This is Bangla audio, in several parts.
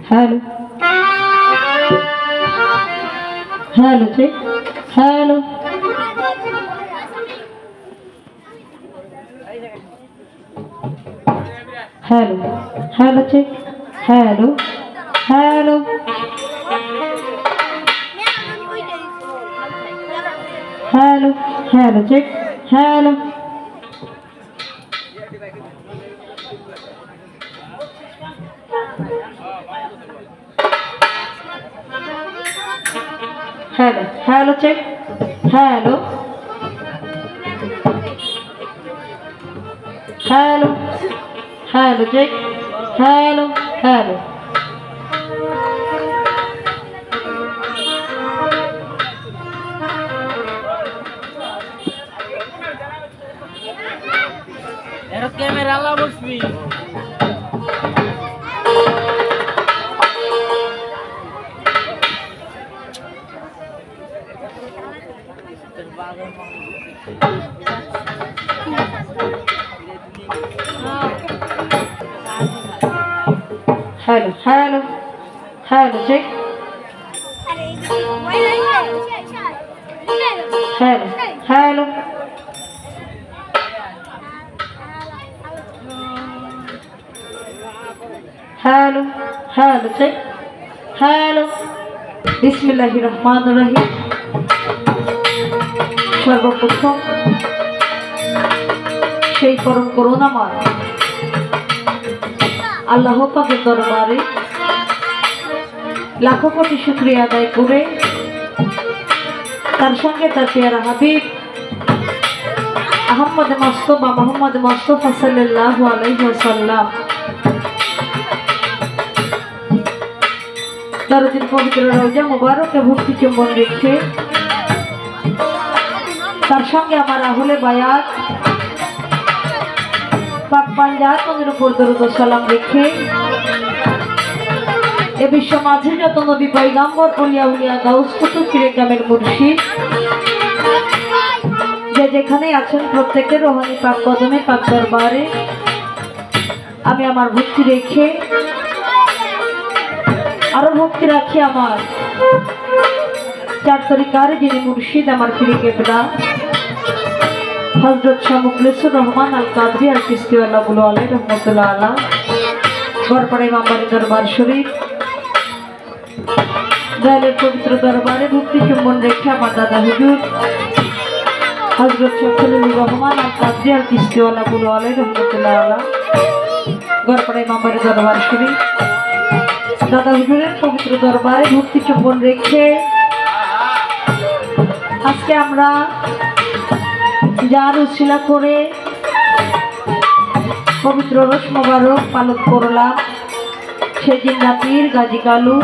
Hello hello check hello hello hello check hello hello hello hello check hello hello hello check hello hello hello check hello hello camera ला बसबी hello hello hello check hello hello hello hello check hello बिस्मिल्लाहिर रहमानिर रहीम सर्वप्रथम সেই পরম করুণাময় আল্লাহ পাকের দরবারে লাখো কোটি শুকরিয়া আদায় করে তার সঙ্গে তার পেয়ারা হাবিব আহমদ মুস্তফা মোহাম্মদ মুস্তফা সাল্লাল্লাহু আলাইহি ওয়াসাল্লাম দরদিন পবিত্র রওজা মুবারকে ভক্তি চুম্বন রেখে তার সঙ্গে আমার আহলে বায়াত পাক পাঞ্জাতনের উপর দরুদ ও সালাম রেখে এ বিশ্ব মাঝে যত নবী পয়গম্বর ওলিয়া উলিয়া গাউস কুতুব পীরে কামেল মুর্শিদ যে যেখানে আছেন প্রত্যেকের রোহানি পাক কদমে পাক দরবারে আমি আমার ভক্তি রেখে আরো ভক্তি রাখি আমার চার তরিকার যিনি মুর্শিদ আমার পীরে কেবলা হযরত শাহ মুখলিসুর রহমান আল কাদরি আল চিশতিওয়ালা বুলু আলাইহি রহমাতুল্লাহ আলাহ গড়পাড়া ইমামবাড়ি দরবার শরীফ দয়ালের পবিত্র দরবারে ভক্তি চুম্বন রেখে আমার দাদা হুজুর হযরত শাহ খলিলুর রহমান আল কাদরি আল চিশতিওয়ালা বুলু আলাইহি রহমাতুল্লাহ আলাহ গড়পাড়া ইমামবাড়ি দরবার শরীফ দাদা হুজুরের পবিত্র দরবারে ভক্তি চুম্বন রেখে আজকে আমরা যার উশিলা করে পবিত্র রোজ মোবারক পালন করলাম সেদিন রাতির গাজী কালু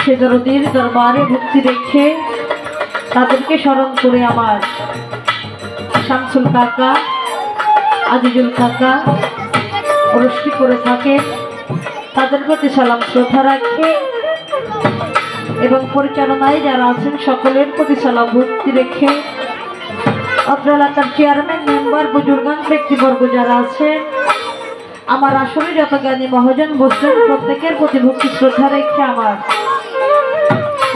সে দরদির দরবারে ভক্তি রেখে তাদেরকে স্মরণ করে আমার শামসুল কাকা আজিজুল কাকা পুরস্কৃত করে থাকে তাদের প্রতি সালাম শ্রদ্ধা রাখে এবং পরিচালনায় যারা আছেন সকলের প্রতি সালাম ভক্তি রেখে অত্র এলাকার চেয়ারম্যান মেম্বার বুজুর্গান ব্যক্তিবর্গ যারা আছে আমার আসলে যত জ্ঞানী মহাজন বসলেন প্রত্যেকের প্রতি ভক্তি শ্রদ্ধা রেখে আমার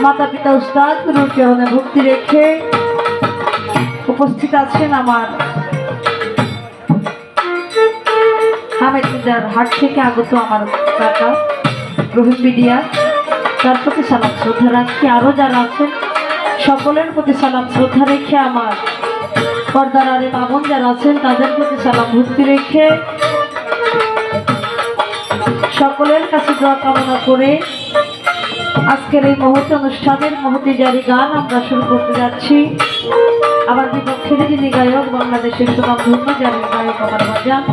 মাতা পিতা উস্তাদ গুরুর চরণে ভক্তি রেখে উপস্থিত আছেন আমার হামেদার হাট থেকে আগত আমার কাকা রহিম মিডিয়া তার প্রতি সালাম শ্রদ্ধা রাখি আরো যারা আছেন সকলের প্রতি সালাম শ্রদ্ধা রেখে আমার পর্দার আরে মামুন যারা আছেন তাদের প্রতি সালাম ভক্তি রেখে সকলের কাছে দোয়া কামনা করে আজকের এই মহৎ অনুষ্ঠানের মহতি জারি গান আমরা শুরু করতে যাচ্ছি আমার বিপক্ষের যিনি গায়ক বাংলাদেশের সুনামধন্য জারি গায়ক আমার বাজান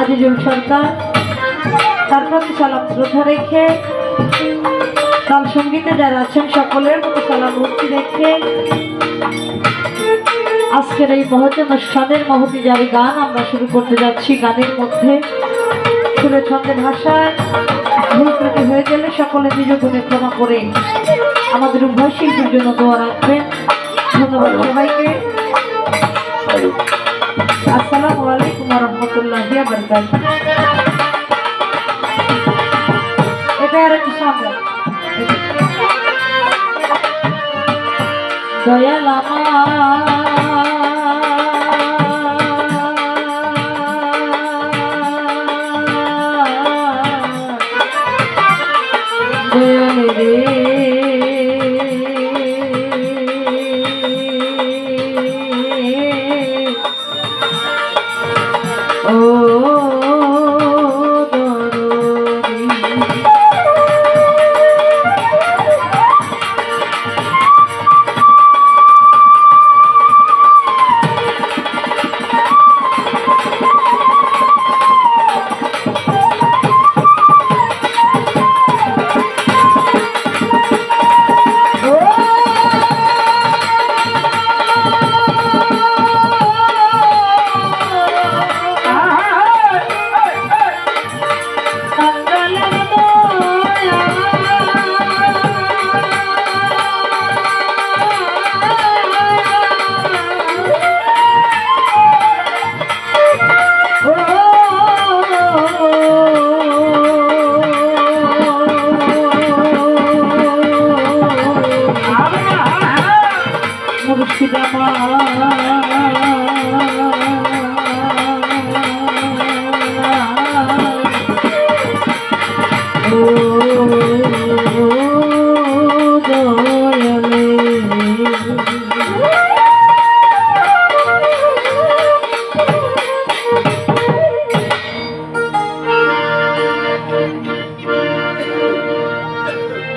আজিজুল সরকার তার প্রতি সালাম শ্রদ্ধা রেখে তাল সঙ্গীতে যারা আছেন সকলের প্রতি সালাম ভক্তি রেখে আজকের এই মহৎ অনুষ্ঠানের মহতি জারি গান আমরা শুরু করতে যাচ্ছি গানের মধ্যে সুরে ছন্দের ভাষায় ভুল ত্রুটি হয়ে গেলে সকলে নিজ গুণে ক্ষমা করে আমাদের উভয় শিল্পীর জন্য দোয়া রাখবেন ধন্যবাদ সবাইকে আসসালামু আলাইকুম ওয়া রাহমাতুল্লাহি ওয়া বারাকাতুহু। এটা দয়াল দয়াল রে ও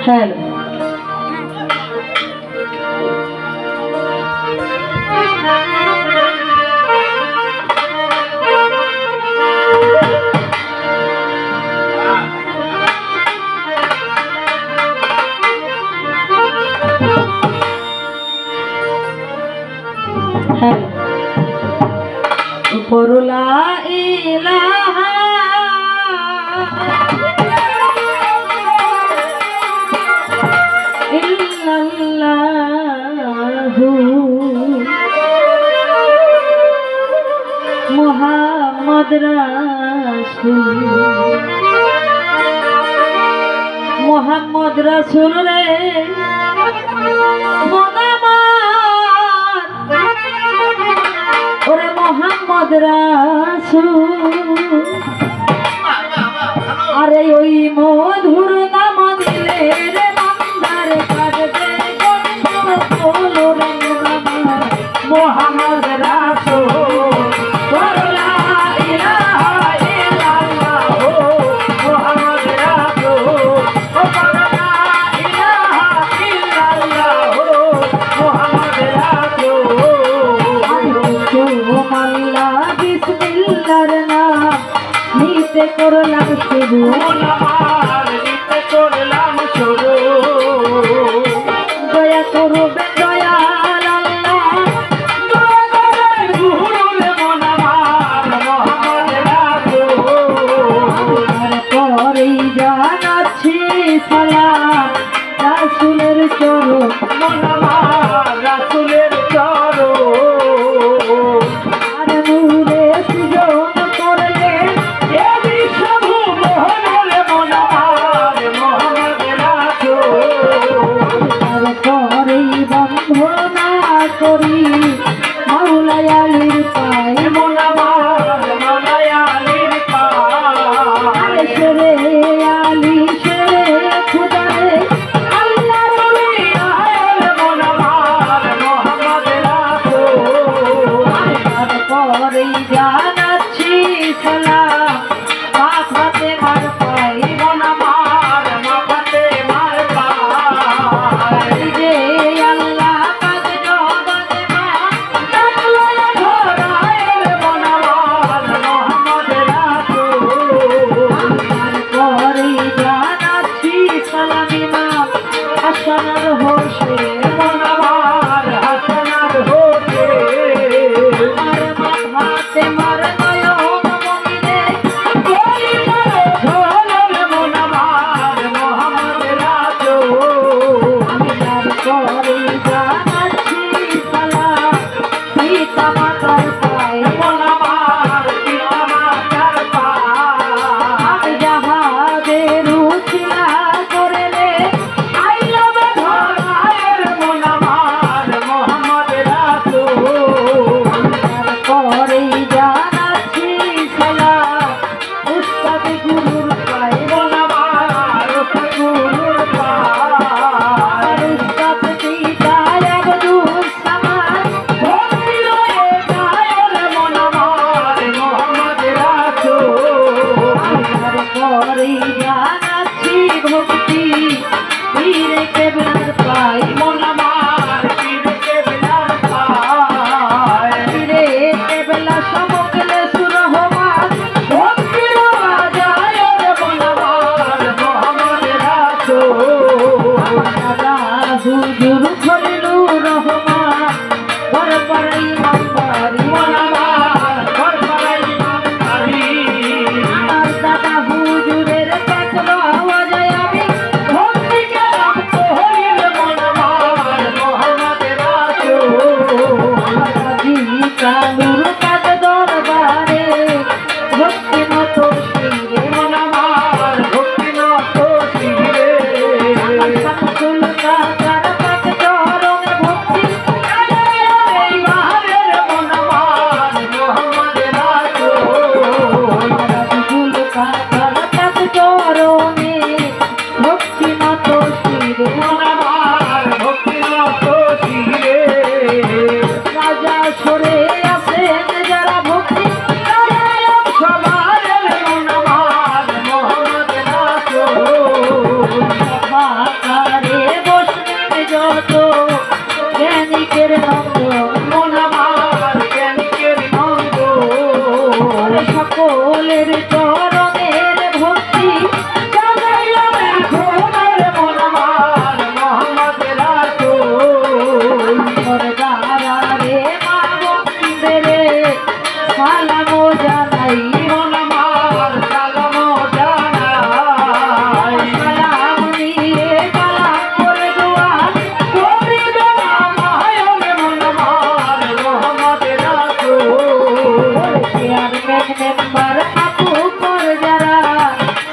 হ্যালো পরলা ইলাহা ইল্লাল্লাহু মুহাম্মদ রাসূল মুহাম্মদ রাসূল রে ওরে মোহাম্মদ রাসূল আরে ওই মধুর নাম দিলে রে মন্দার কাটবে গন্ধ বলো রে মোহাম্মদ রাসূল লা ইলাহা ইল্লাল্লাহ মোহাম্মদ রাসূল লা ইলাহা ইল্লাল্লাহ মোহাম্মদ রাসূল মাল্লা বিসমিল্লাহর নাম নিতে করলাম শুরু নিতে করলাম শুরু দয়া করবে দয়াল আল্লাহ পরেই জানাচ্ছি সালাম রাসূলের চরণ রাসূলের চরণ করি মাওলায়ালির পায় মাওলায়ালির পায় সেরে আলী সেরে খুদারে আল্লাহ নবী আয়াল মোনামার মোহাম্মদ রাসূল তারপরেই জানাচ্ছি সালাম মাথাতে মার পাই মোনামার মাথাতে মার পাই যে আল্লাহ হাসানার হোসে মনাবার হাসানার হোসে মার মাথাতে মার নয়ন মমিনে বলি ঝোলর মনাবার মোহাম্মদ রাসূল আমি তারপরে জানাচ্ছি সালাম পিতা মাতার পায়ে মনাবার পিতা মাতার পায়ে আমি যাহাদের উছিলা করলে I love it. সকলের চরণের ভক্তি জাগাইলাম ঘুমের মন আমার মোহাম্মদ রাসূল সরদারা রে মা বন্দেরে সালাম জানাই মন আমার সালাম জানাই সালাম নিয়ে কালাম করে দোয়া করে দোয়া মায়ন মন আমার মোহাম্মদ রাসূল চেয়ারম্যান মেম্বার আপু পর যারা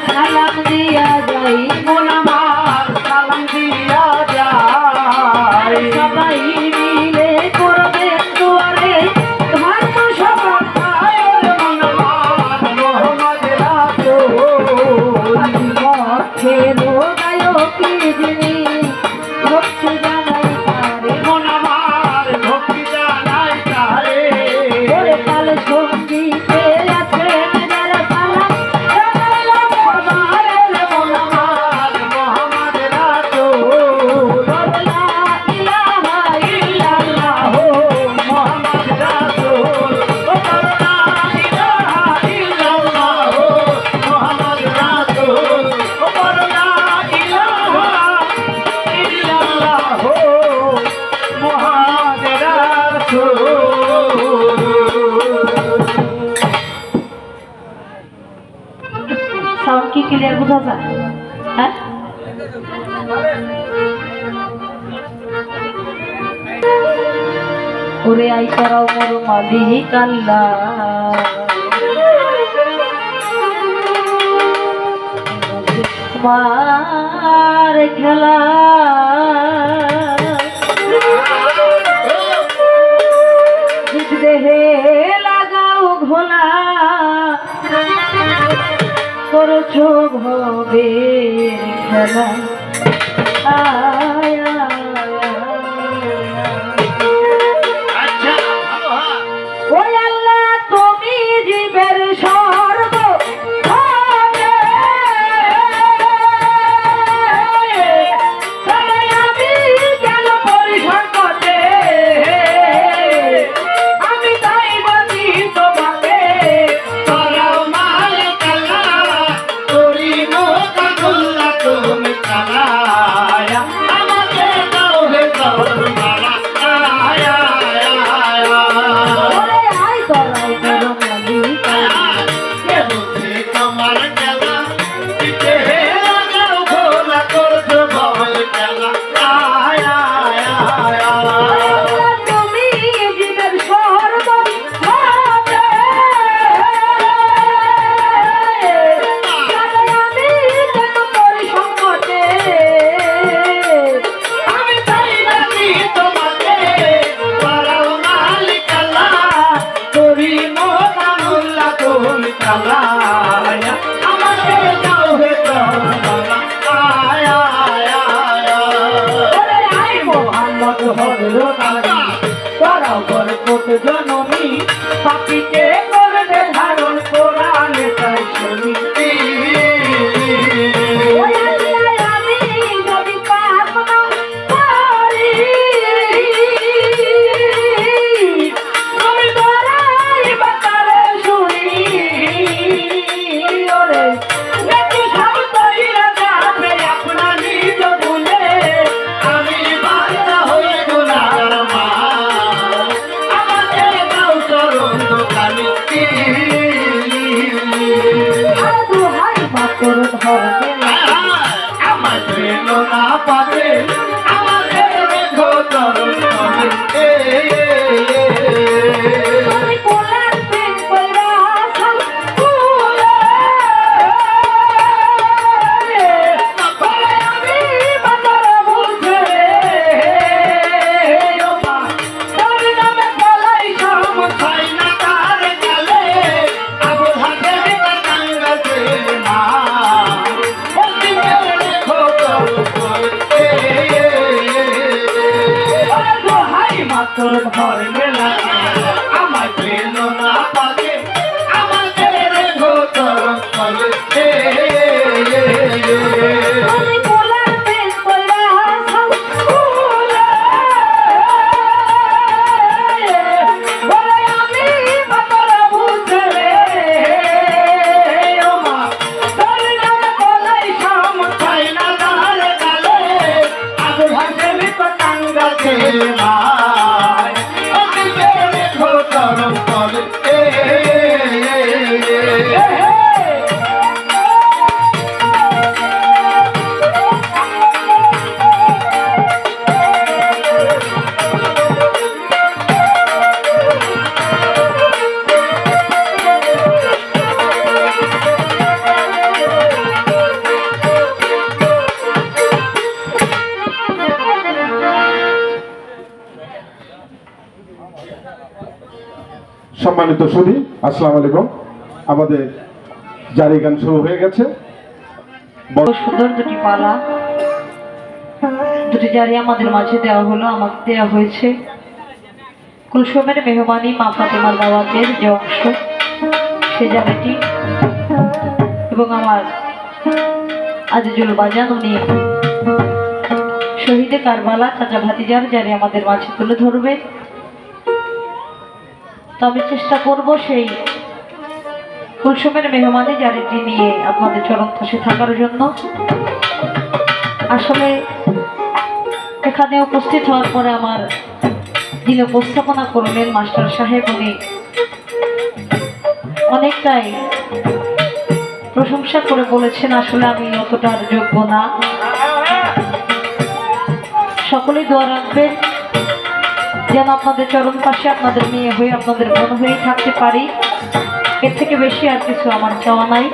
সালাম দিয়া যাই মন আমার সালাম দিয়া যাই সবাই মিলে করবে দুয়ারে ধর্ম সভায় মন আমার মোহাম্মদ রাসূল খেলো গায়কি যিনি ভক্তি জানাই তারে মন আমার ভক্তি জানাই তারে ওরে কাল সঙ্গীতে আছেন যারা সালাম জানাইলাম সবারে মন আমার মোহাম্মদ রাসূল লা ইলাহা ইল্লাল্লাহ মোহাম্মদ রাসূল লা ইলাহা ইল্লাল্লাহ মোহাম্মদ রাসূল লা ইলাহা ইল্লাল্লাহ মোহাম্মদ রাসূল সাউন্ড কি ক্লিয়ার বোঝা যায়? হ্যাঁ ওরে আই করাও মোর মালিক আল্লাহ তোমার খেলা দেহে লাগাও ঘোলা করছো ভবের খেলা আয় ওই আল্লাহ তুমি জীবের সর্ব আমি কেন পরিসংকটে আমি তাই বাঁচি তোমাকে তোরাও মালিক আল্লাহ, তোরি মোকাবুল্লাহ তুমি চালায়া, আমাকে দাও হে করবালা, আয়া, আয়া, ওরে আয় করাই করো মালিক কে বুঝে তোমার খেলা, দিতে হে লাগাও ভোলা করছো ভয় খেলা, আয়া, আয়া, আল্লাহ তুমি জীবের সর্ব আমি কেন পরিসংকটে আমি তাই রাখি তোমাকে, তোরাও মালিক আল্লাহ, তোরি মোকাবুল্লাহ তুমি চালায়া, আমাকে দাও হে করবালা, আয়া, আয়া, আয়া। ওরে আয় মোহাম্মদ হলো নারী তারাও বরকত জননী, পাপিকে করবে ধারণ কোরআনে তাই শুনি। ওই আল্লাহ আমি যদি পাপ না করি তুমি ধরাই বাতারে শুনি ওরে একটু সাবধানে যাবে আপনার নিজ ভুলে, আমি বান্দা হয়ে গুনাহগার মা, আমাকে দাও চরণ দোকানে। দুহাই মাতর ধরবে আমার প্রেম না পাবে, আমাকে রেখো চরণ তলে। আমি কোলার প্রেম কইরা আসাম ফুলে আমি বাতারে বলছে ও মা তোর নামে বলাই সব ছাই না তার গালে, আবু হাতের কাঙ্গাছে না, অন্তিমে রেখো চরণ তলে। সম্মানিত সুধী, আসসালামু আলাইকুম। আমাদের জারি গান শুরু হয়ে গেছে। খুব সুন্দর দুটি পালা, দুটি জারি আমাদের মাঝে দেওয়া হলো, আমাকে দেওয়া হয়েছে কুলসুমের মেহমানি মা ফাতেমার দাওয়াতের যে অংশ, সে জারিটি, এবং আমার আজিজুল বাজান উনি শহীদে কারবালা চাচা ভাতিজার জারি আমাদের মাঝে তুলে ধরবে। তো আমি চেষ্টা করব সেই কুলসুমের মেহমানি জারিটি নিয়ে আপনাদের চরণ পাশে থাকার জন্য। আসলে এখানে উপস্থিত হওয়ার পরে আমার যিনি উপস্থাপনা করলেন মাস্টার সাহেব, উনি অনেকটাই প্রশংসা করে বলেছেন আসলে আমি অতটার যোগ্য না। সকলেই দোয়া রাখবেন যেন আপনাদের চরণ পাশে আপনাদের মেয়ে হয়ে আপনাদের বোন হয়েই থাকতে পারি, এর থেকে বেশি আর কিছু আমার চাওয়া নাই।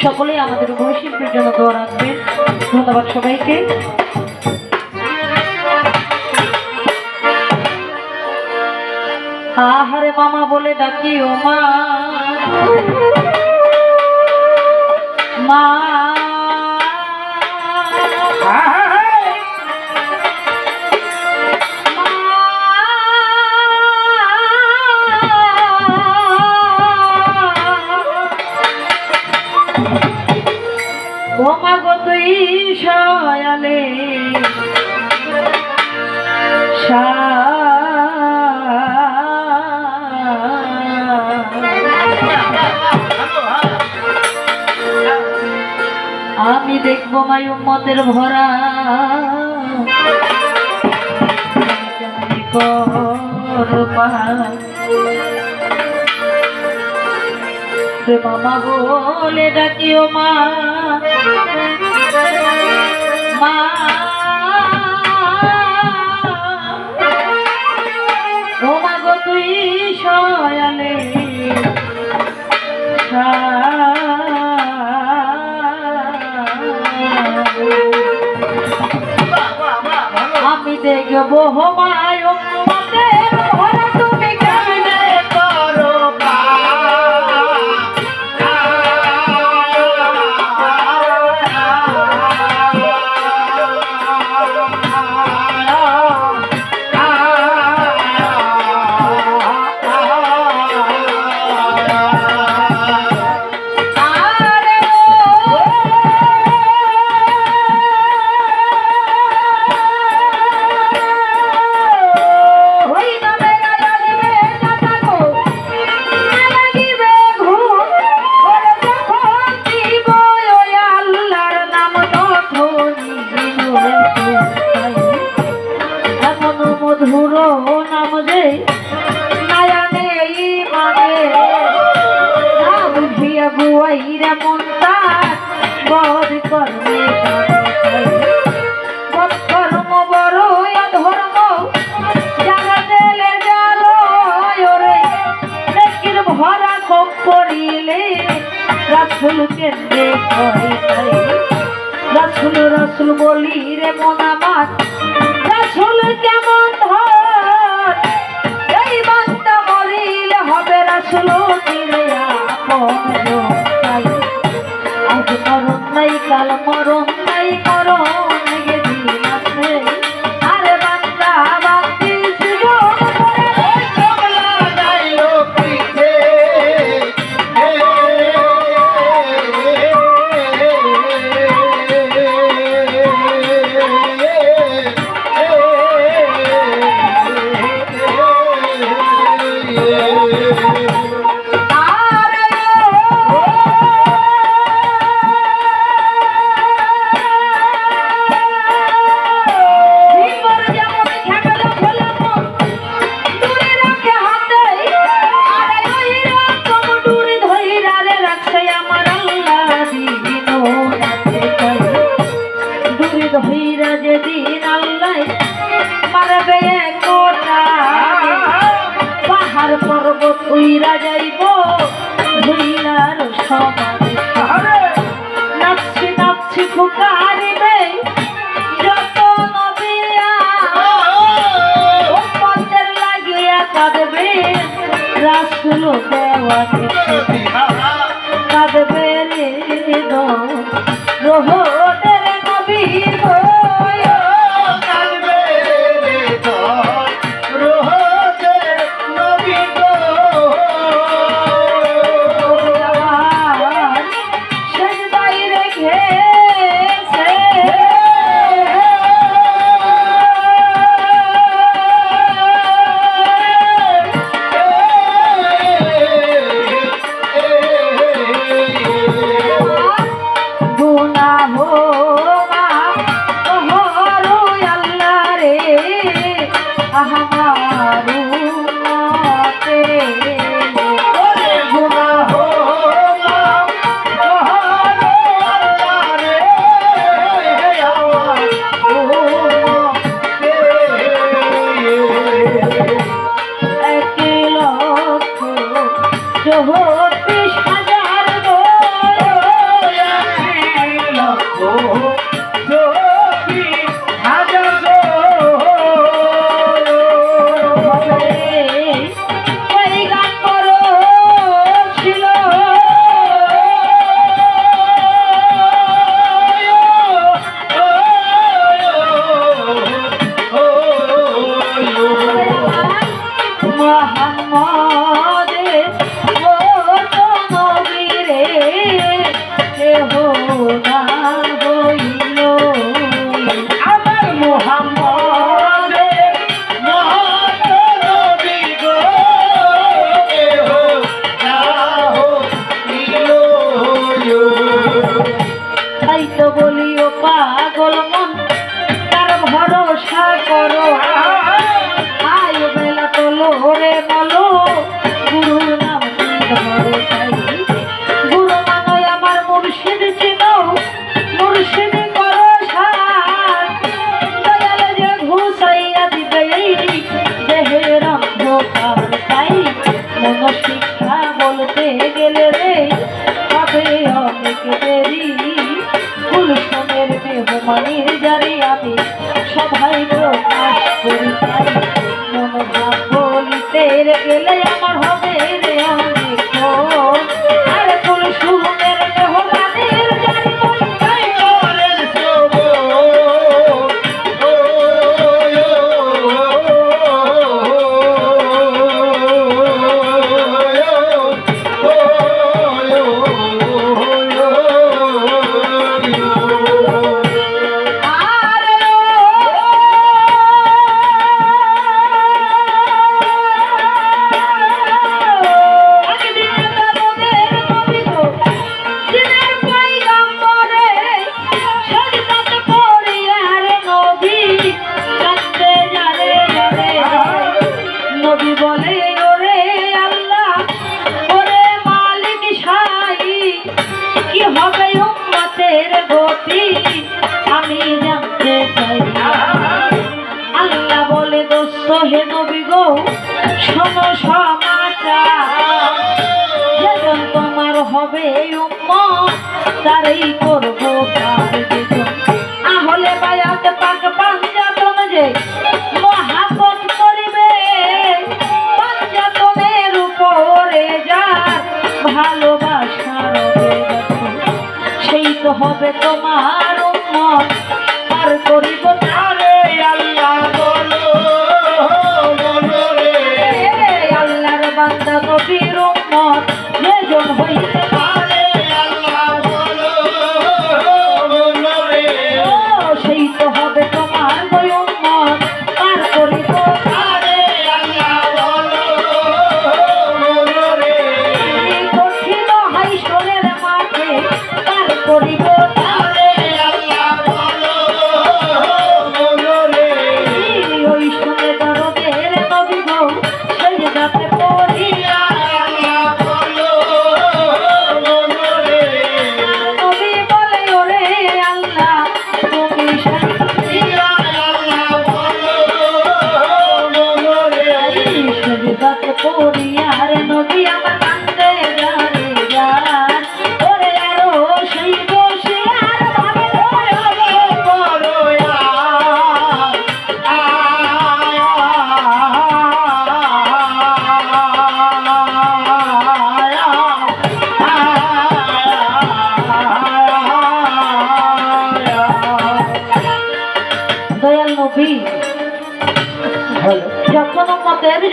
সকলেই আমাদের উভয় শিল্পীর জন্য দোয়া রাখবেন। ধন্যবাদ সবাইকে। আহারে মামা বলে ডাকি ও মা, মা ও মা গো তুই সয়ালে আমি দেখবো মাই উম্মতের ভরা মামা বলে ডাকিও মা, মা ও মা গো তুই সয়ালে আমি দেখবো মায় উম্মতের ভরা তুমি কেমনে করো বুয়াইরা মনটা বদ করবে বদ কর্ম বড় ধর্ম যারা দেলে জালো ওরে নেকির ভরা কম করিলে রাসূল কেন্দ্রে কই রাসূল রাসূল বলি রে মন আমার রাসূল কেমন ধর এই বান্দা মরিলে হবে রাসূল দিলে আপন আজ মরণ নাই কাল মরণ নাই মরণ গেদিন আছে আরে বান্দা বান্দি জীবন করে চগলা যাইও পিছে যেদিন আল্লাহ মারবে কোটা পাহাড় পর্বত উইরা যাইব ধুইলার সমানে নাচছি নাচছি ফুকারিবে যত নবিয়া উম্মতের লাগিয়া কাঁদবে রাসূল দেওয়া দেখে কাঁদবে রে রোহতের নবী গো কাঁদবে রে তোর রোহতের নবী গো। আমার সেজদায় রেখেছে গুনাহ হরো আল্লাহ রে আমার উম্মতে গুনাহ মাফ করো আল্লাহ রে আমার উম্মতে। 1,34,000 গো ওই গান করো ছিল মোহাম্মদে ও তো নবী রে কেহ না হইল আমার মোহাম্মদে মহানবী গো কেহ না হইল। তাই তো বলিও পাগল মন তার ভরসা করো আয় বেলা তোলো রে বলো গুরুর নাম কি ধরো তাই গুরু মানয় আমার মুর্শিদ চিনো মুর্শিদ করো সাথ দয়াল যে ঘুষাইয়া দিবে এই দেহের অন্ধকার তাই মন শিক্ষা বলতে গেলে রে হবে অনেক দেরি গুলশনের মেহমানির জারি আমি সবাই প্রকাশ করি তাই মনোভাব বলিতে গেলে আমার হবে রে অনেক ক্ষণ। আর গুলশনের মেহমানির জারি বলতে করেন সবর নবী বলে ওরে আল্লাহ ওরে মালিক সাই কি হবে উম্মতের গতি আমি জানতে চাই আল্লাহ বলে দোস্ত হে নবী গো শোনো সমাচার যেজন তোমার হবে উম্মত তারই করবো কার্যক্রম আহলে বায়াত পাক পাঞ্জাতন যে মহাপত করিবে পাঞ্জাতনের উপরে যার ভালোবাসা রবে দেখো সেই তো হবে তোমার উম্মত আর করিব আরে আল্লাহ বলো বলো রে আল্লাহর বান্দা নবীর উম্মত যেজন হইতে আরে আল্লাহ বলো বলো রে ও সেই তো হবে তোমার ওই উম্মত পার করিব আরে আল্লাহ বলো বলো রে কঠিন হাইসরের মাঠে পার করিব আরে আল্লাহ বলো বলো রে ওই শুনে দরদের নবী গো সেই যাতে পড়ি আল্লাহ বলো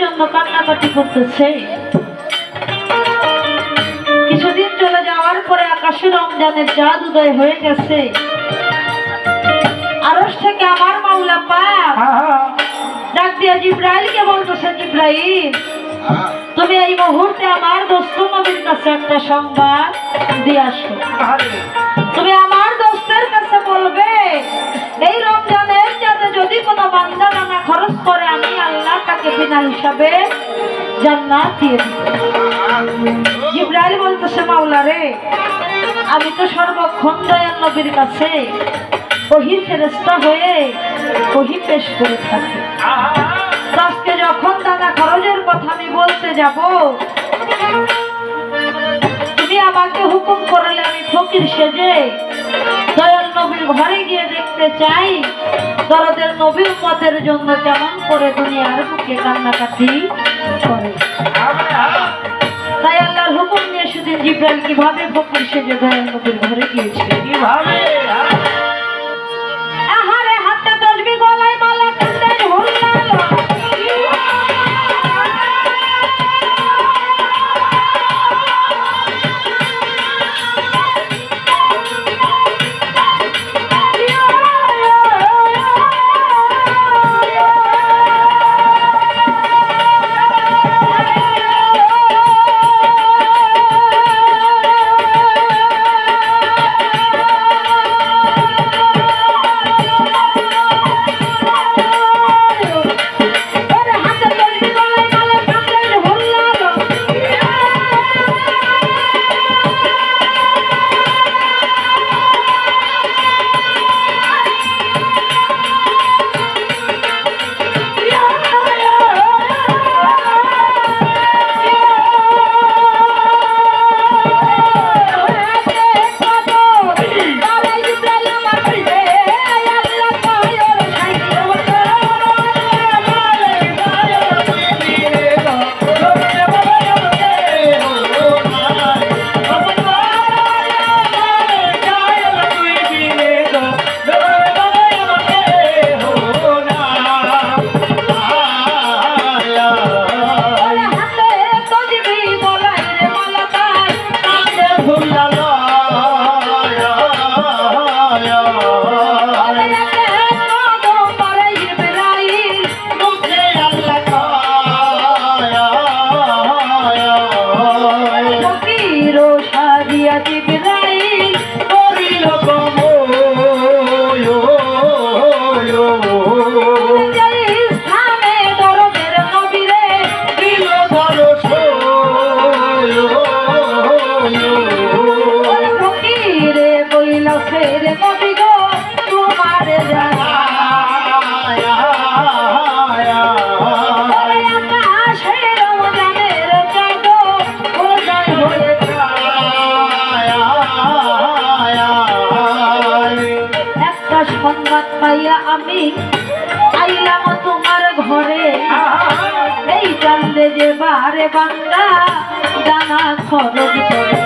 জন্য কান্নাকাটি করতেছে। কিছুদিন চলে যাওয়ার পরে আকাশে রমজানের চাঁদ উদয় হয়ে গেছে। আরশ থেকে আমার মাওলা পাক ডাক দিয়া জিব্রাইলকে বলতেছে, জিব্রাইল তুমি এই মুহূর্তে আমার দোস্ত নবীর কাছে একটা সংবাদ দিয়ে আসো। তুমি আমার দোস্তের কাছে বলবে এই রমজানের চাঁদে যদি কোনো বান্দা নানা খরচ করে আমি আল্লাহ তাকে বিনা হিসাবে জান্নাত দিয়ে দিব। জিব্রাইল বলতেছে, মাওলা রে আমি তো সর্বক্ষণ দয়াল নবীর কাছে ওহী ফেরেশতা হয়ে ওহী পেশ করে থাকি। আজকে যখন দাদা খরচের কথা আমি বলতে যাব, তুমি আমাকে হুকুম করলে আমি ফকির সেজে দয়াল নবীর ঘরে গিয়ে দেখতে চাই দরদের নবী উম্মতের জন্য কেমন করে দুনিয়ার বুকে কান্নাকাটি করে। তাই আল্লাহর হুকুম নিয়ে সেদিন জিব্রাইল কিভাবে ফকির সেজে দয়াল নবীর ঘরে গিয়েছে। কিভাবে আহারে হাতে তসবিহ গলায় মালা কাঁধে হুল্লালো, সংবাদ পাইয়া আমি আইলাম তোমার ঘরে। এই চান্দে যে বারে বান্দা দানা খরচ করে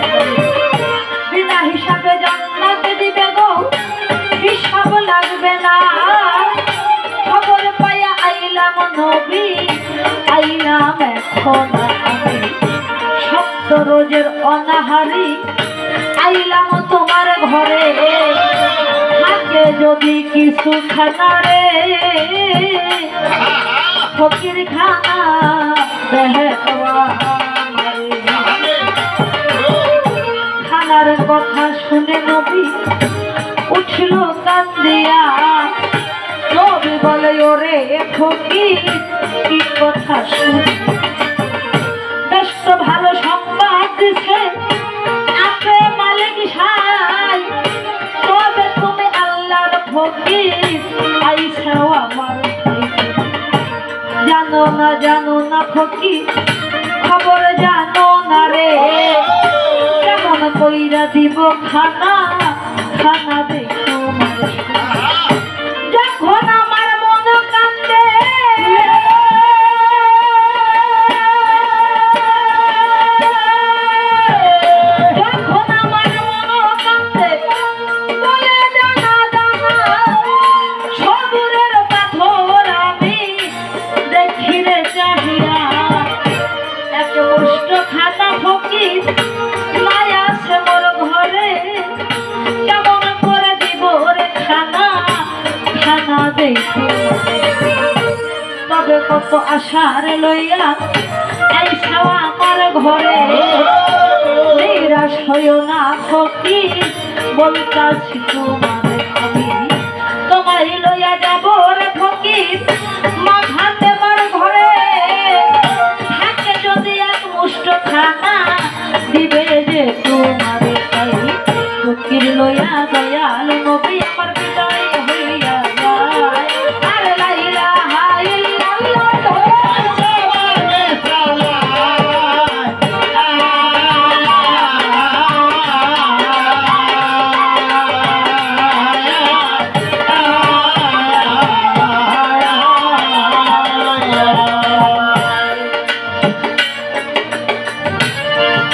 বিনা হিসাবে জান্নাত দিবে গো, হিসাব লাগবে না। খবর পাইয়া আইলাম নবী, আইলাম এখন আমি সপ্ত রোজের অনাহারি আইলাম তোমার ঘরে। থাকে যদি কিছু খানা রে ফকির খানা খানার কথা শুনে নবী উঠল কান্দিয়া। নবী বলে ওরে ফকির কি কথা শুনে, বেশ তো ভালো সংবাদ দিছে আপে মালিক সাই, তবে তুমি আল্লাহর ফকির আইসাও আমার। জানো না ফকির খবর জানো না রে, কেমন কইরা দিব খানা, খানা দেখো যখন আমার মন কান্দে। সবুরের পাথর আমি দেখি রে চাহিয়া দেই তবে কত আশার লইয়া আইসা আমার ঘরে নিরাশ হইও না ফকির বলতাছি তোমারে আমি তোমায় লইয়া যাব রে ফকির মাথা দেবার ঘরে থাকে যদি এক মুষ্ট খানা দিবে যে তোমারে তাই ফকির লইয়া দয়াল নবী আমার বিদায় হইয়া যায় আর লা ইলাহা ইল্লাল্লাহ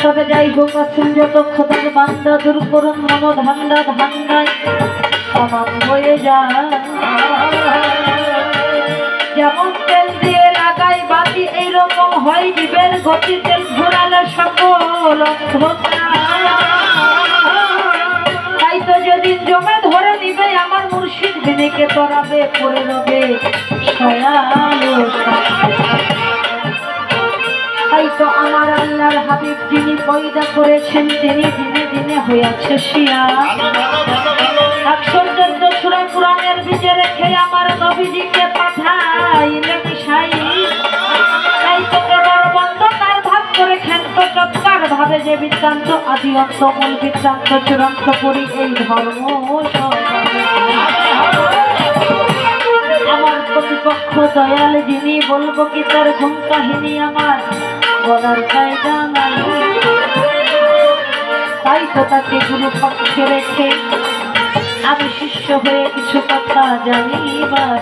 তবে যাই হোক আছেন যত খোদার বান্দা দূর করুন মন ধান্দা ধান্দায় সমান হয়ে যায় যেমন তেল দিয়ে লাগাই বাতি এইরকম হয় জীবের গতি তেল ঘোরালে সকল তাই তো যেদিন জমে ধরে নিবে আমার মুর্শিদ দিনেকে তরাবে পড়ে রবে সয়ালো তাই তো আমার আল্লাহর হাবিব যিনি পয়দা করেছেন তিনি দিনে দিনে হইয়াছে শিয়া 114 সূরা কোরআনের বীজে রেখে আমার নবীজিকে পাঠাইলেন সাই তাই তো এবার বন্ধকার ভাগ করে ক্ষান্ত চৎকার ভাবে যে বৃত্তান্ত আদি অন্ত মূল বৃত্তান্ত চূড়ান্ত করি এই ধর্ম আমার প্রতিপক্ষ দয়াল যিনি বলবো কি তার গুণ কাহিনী আমার বলার জায়গা নাই তাই তো তাকে গুরু পক্ষে রেখে আমি শিষ্য হয়ে কিছু কথা জানিবার